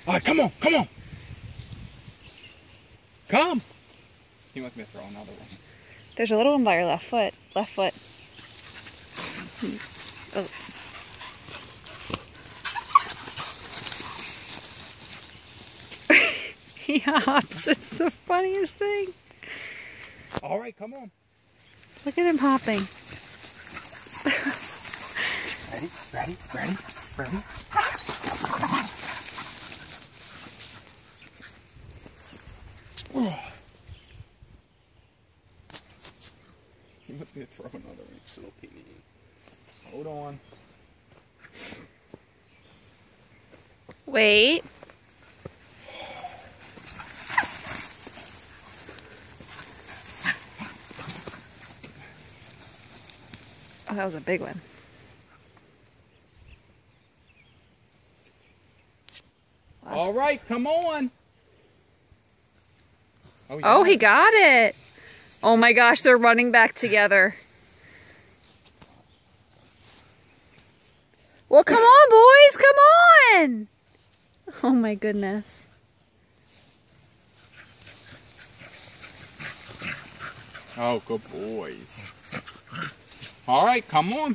All right, come on, come on. Come. He wants me to throw another one. There's a little one by your left foot. Left foot. Oh. He hops. It's the funniest thing. All right, come on. Look at him hopping. Ready, ready, ready, ready. He wants me to throw another one. Little piggy. Hold on. Wait. Oh, that was a big one. All right, come on. Oh, he got it. Oh my gosh, they're running back together. Well, come on, boys, come on. Oh my goodness. Oh, good boys. All right, come on.